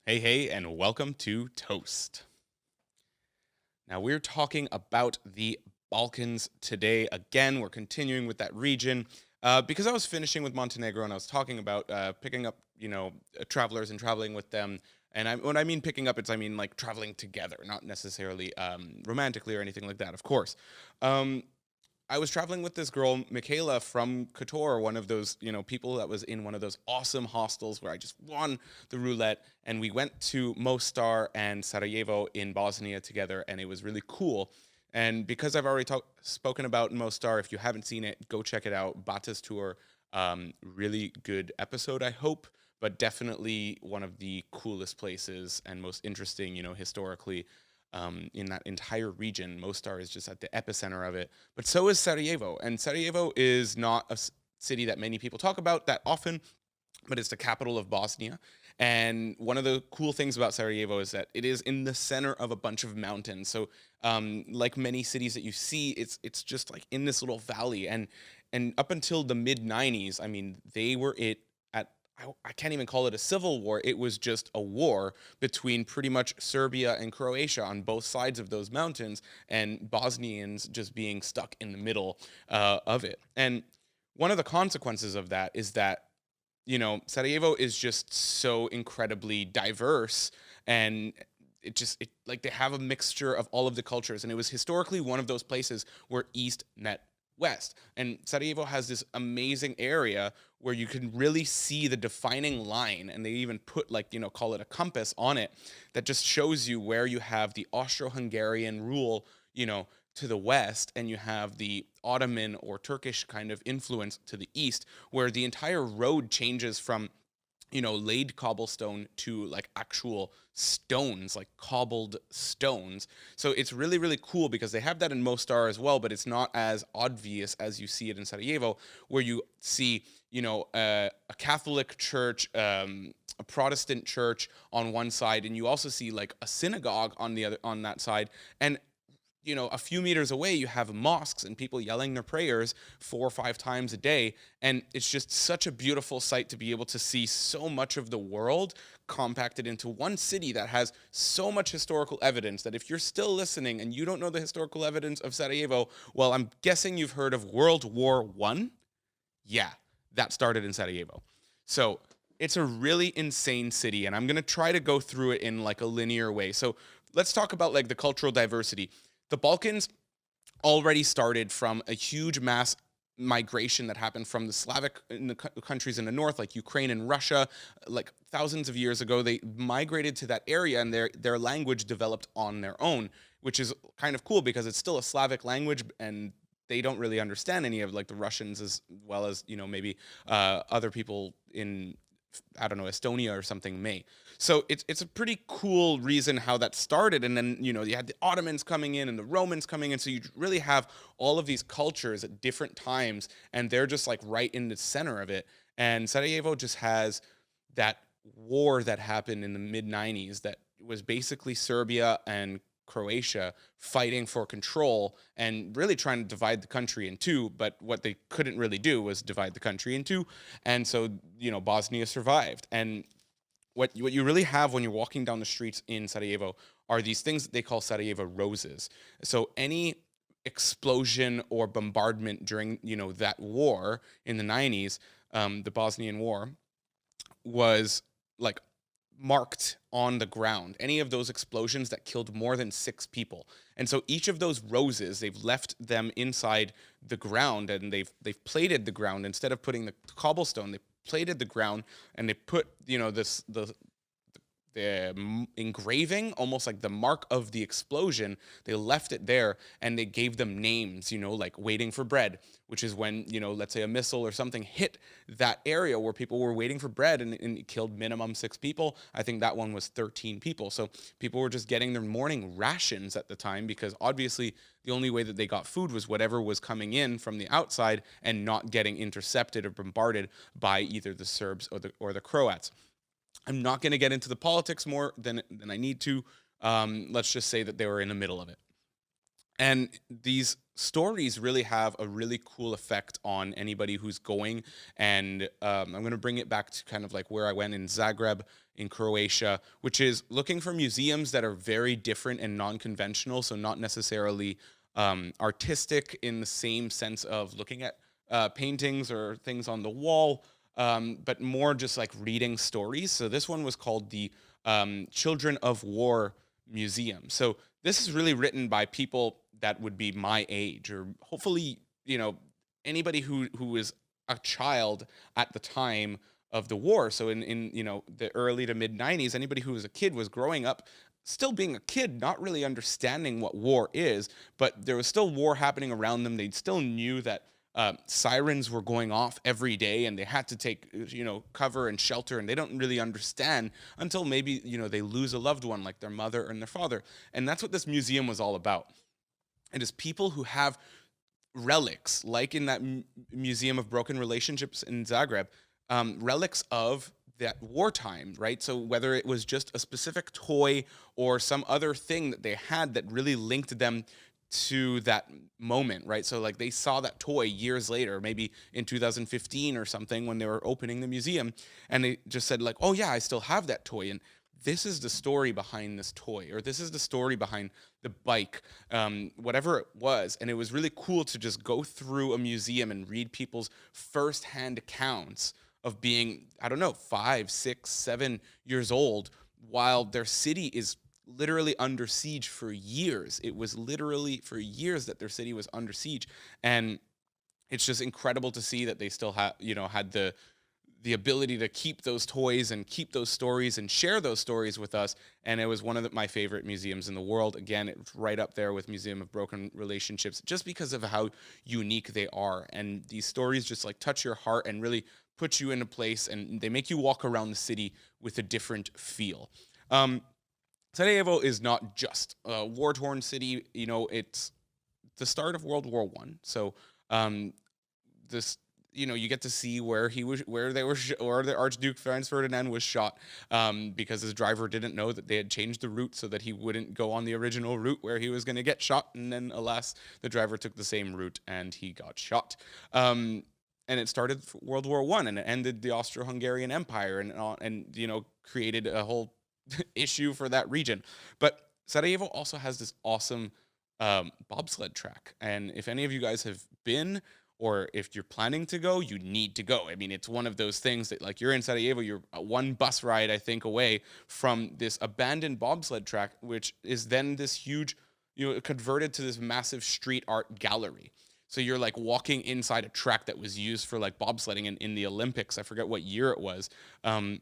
Hey, hey, and welcome to Toast. Now, we're talking about the Balkans today. Again, we're continuing with that region because I was finishing with Montenegro and I was talking about picking up, travelers and traveling with them. And when I mean picking up, I mean like traveling together, not necessarily romantically or anything like that, of course. Um, I was traveling with this girl, Michaela from Kotor, one of those, people that was in one of those awesome hostels where I just won the roulette. And we went to Mostar and Sarajevo in Bosnia together, and it was really cool. And because I've already spoken about Mostar, if you haven't seen it, go check it out. Bata's Tour, really good episode, I hope, but definitely one of the coolest places and most interesting, historically in that entire region. Mostar is just at the epicenter of it, but so is Sarajevo. And Sarajevo is not a city that many people talk about that often, but it's the capital of Bosnia. And one of the cool things about Sarajevo is that it is in the center of a bunch of mountains. So, like many cities that you see, it's just like in this little valley. And up until the mid '90s, I mean, they were it at I can't even call it a civil war. It was just a war between pretty much Serbia and Croatia on both sides of those mountains, and Bosnians just being stuck in the middle of it. And one of the consequences of that is that Sarajevo is just so incredibly diverse, and it like they have a mixture of all of the cultures, and it was historically one of those places where East met West. And Sarajevo has this amazing area where you can really see the defining line, and they even put like, call it a compass on it that just shows you where you have the Austro-Hungarian rule, to the west, and you have the Ottoman or Turkish kind of influence to the east, where the entire road changes from laid cobblestone to like actual stones, like cobbled stones. So it's really, really cool because they have that in Mostar as well, but it's not as obvious as you see it in Sarajevo, where you see, a Catholic church, a Protestant church on one side, and you also see like a synagogue on the other on that side. And a few meters away, you have mosques and people yelling their prayers 4 or 5 times a day. And it's just such a beautiful sight to be able to see so much of the world compacted into one city that has so much historical evidence that if you're still listening and you don't know the historical evidence of Sarajevo, well, I'm guessing you've heard of World War One. Yeah, that started in Sarajevo. So it's a really insane city, and I'm going to try to go through it in like a linear way. So let's talk about like the cultural diversity. The Balkans already started from a huge mass migration that happened from the Slavic in the countries in the north, like Ukraine and Russia, like thousands of years ago. They migrated to that area, and their language developed on their own, which is kind of cool because it's still a Slavic language, and they don't really understand any of like the Russians as well as maybe other people in, I don't know, Estonia or something may. So it's a pretty cool reason how that started. And then, you had the Ottomans coming in and the Romans coming in. So you really have all of these cultures at different times, and they're just like right in the center of it. And Sarajevo just has that war that happened in the mid '90s that was basically Serbia and Croatia fighting for control and really trying to divide the country in two. But what they couldn't really do was divide the country in two. And so, Bosnia survived. And what you really have when you're walking down the streets in Sarajevo are these things that they call Sarajevo roses. So any explosion or bombardment during, that war in the '90s, the Bosnian War, was like marked on the ground. Any of those explosions that killed more than 6 people. And so each of those roses, they've left them inside the ground, and they've plated the ground instead of putting the cobblestone. They plated the ground, and they put the engraving, almost like the mark of the explosion. They left it there, and they gave them names, like waiting for bread, which is when, let's say a missile or something hit that area where people were waiting for bread, and it killed minimum 6 people. I think that one was 13 people. So people were just getting their morning rations at the time, because obviously the only way that they got food was whatever was coming in from the outside and not getting intercepted or bombarded by either the Serbs or the Croats. I'm not going to get into the politics more than I need to. Let's just say that they were in the middle of it. And these stories really have a really cool effect on anybody who's going. And I'm going to bring it back to kind of like where I went in Zagreb in Croatia, which is looking for museums that are very different and non-conventional, so not necessarily artistic in the same sense of looking at paintings or things on the wall, but more just like reading stories. So this one was called the Children of War Museum. So this is really written by people that would be my age, or hopefully, anybody who is a child at the time of the war. So in the early to mid 90s, anybody who was a kid was growing up, still being a kid, not really understanding what war is, but there was still war happening around them. They still knew that sirens were going off every day, and they had to take cover and shelter, and they don't really understand until maybe they lose a loved one, like their mother and their father. And that's what this museum was all about. It is people who have relics, like in that Museum of Broken Relationships in Zagreb, relics of that wartime, right? So whether it was just a specific toy or some other thing that they had that really linked them to that moment, right? So like they saw that toy years later, maybe in 2015 or something, when they were opening the museum, and they just said like, oh yeah, I still have that toy, and this is the story behind this toy, or this is the story behind the bike, whatever it was. And it was really cool to just go through a museum and read people's firsthand accounts of being, I don't know, 5, 6, 7 years old, while their city is literally under siege for years. It was literally for years that their city was under siege. And it's just incredible to see that they still had the ability to keep those toys and keep those stories and share those stories with us. And it was one of my favorite museums in the world. Again, it's right up there with Museum of Broken Relationships, just because of how unique they are. And these stories just like touch your heart and really put you in a place, and they make you walk around the city with a different feel. Sarajevo is not just a war-torn city. It's the start of World War One. So this, you get to see where the Archduke Franz Ferdinand was shot, because his driver didn't know that they had changed the route so that he wouldn't go on the original route where he was going to get shot. And then, alas, the driver took the same route and he got shot. And it started World War One, and it ended the Austro-Hungarian Empire, and created a whole issue for that region. But Sarajevo also has this awesome bobsled track, and if any of you guys have been, or if you're planning to go, you need to go. I mean, it's one of those things that, like, you're in Sarajevo, you're one bus ride, I think, away from this abandoned bobsled track, which is then this huge, converted to this massive street art gallery. So you're like walking inside a track that was used for like bobsledding in the Olympics. I forget what year it was. And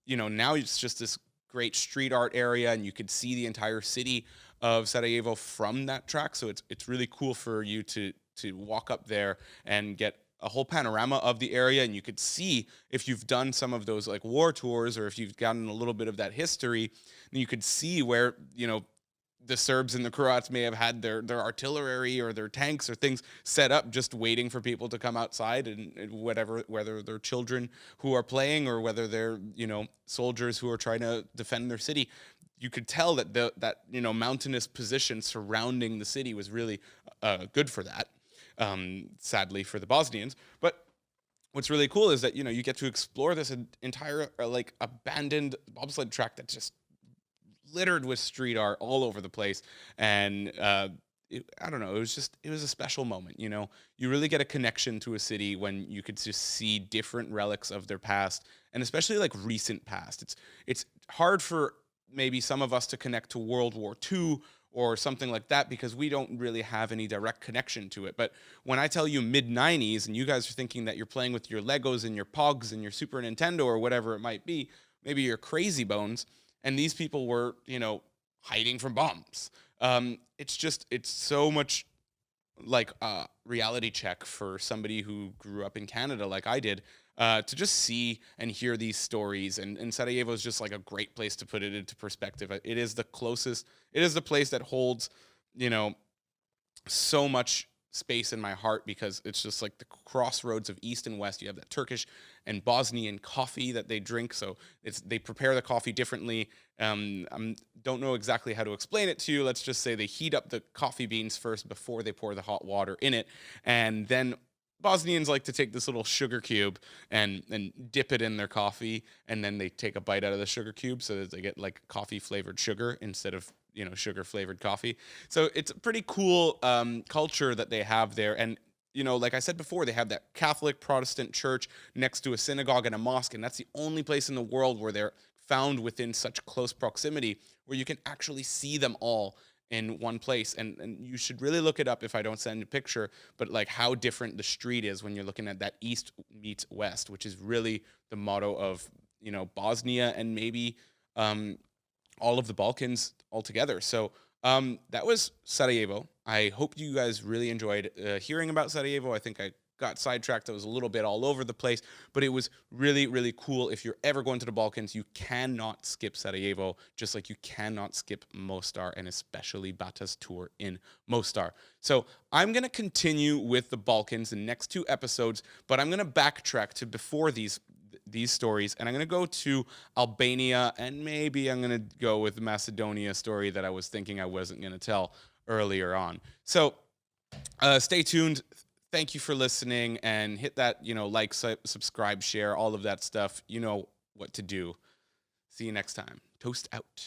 now it's just this great street art area, and you could see the entire city of Sarajevo from that track. So it's really cool for you to walk up there and get a whole panorama of the area. And you could see, if you've done some of those like war tours, or if you've gotten a little bit of that history, then you could see where, the Serbs and the Croats may have had their artillery or their tanks or things set up, just waiting for people to come outside, and whether they're children who are playing, or whether they're, soldiers who are trying to defend their city. You could tell that that mountainous position surrounding the city was really good for that. Sadly for the Bosnians. But what's really cool is that, you get to explore this entire like abandoned bobsled track that's just littered with street art all over the place. And I don't know, it was a special moment. You really get a connection to a city when you could just see different relics of their past, and especially like recent past. It's hard for maybe some of us to connect to World War II or something like that, because we don't really have any direct connection to it. But when I tell you mid-90s, and you guys are thinking that you're playing with your Legos and your Pogs and your Super Nintendo or whatever it might be, maybe your Crazy Bones, and these people were, hiding from bombs. It's so much like a reality check for somebody who grew up in Canada like I did, to just see and hear these stories. And Sarajevo is just like a great place to put it into perspective. It is the place that holds, so much space in my heart, because it's just like the crossroads of East and West. You have that Turkish and Bosnian coffee that they drink. So they prepare the coffee differently. I don't know exactly how to explain it to you. Let's just say they heat up the coffee beans first before they pour the hot water in it. And then Bosnians like to take this little sugar cube and dip it in their coffee, and then they take a bite out of the sugar cube so that they get like coffee flavored sugar instead of sugar flavored coffee. So it's a pretty cool culture that they have there, and like I said before, they have that Catholic Protestant church next to a synagogue and a mosque, and that's the only place in the world where they're found within such close proximity where you can actually see them all in one place. And you should really look it up if I don't send a picture, but like how different the street is when you're looking at that east meets west, which is really the motto of Bosnia and maybe all of the Balkans altogether. So that was Sarajevo. I hope you guys really enjoyed hearing about Sarajevo. I think I got sidetracked. I was a little bit all over the place, but it was really, really cool. If you're ever going to the Balkans, you cannot skip Sarajevo, just like you cannot skip Mostar, and especially Bata's tour in Mostar. So I'm going to continue with the Balkans in the next 2 episodes, but I'm going to backtrack to before these stories, and I'm going to go to Albania, and maybe I'm going to go with the Macedonia story that I was thinking I wasn't going to tell earlier on. So stay tuned. Thank you for listening, and hit that, like, subscribe, share, all of that stuff. You know what to do. See you next time. Toast out.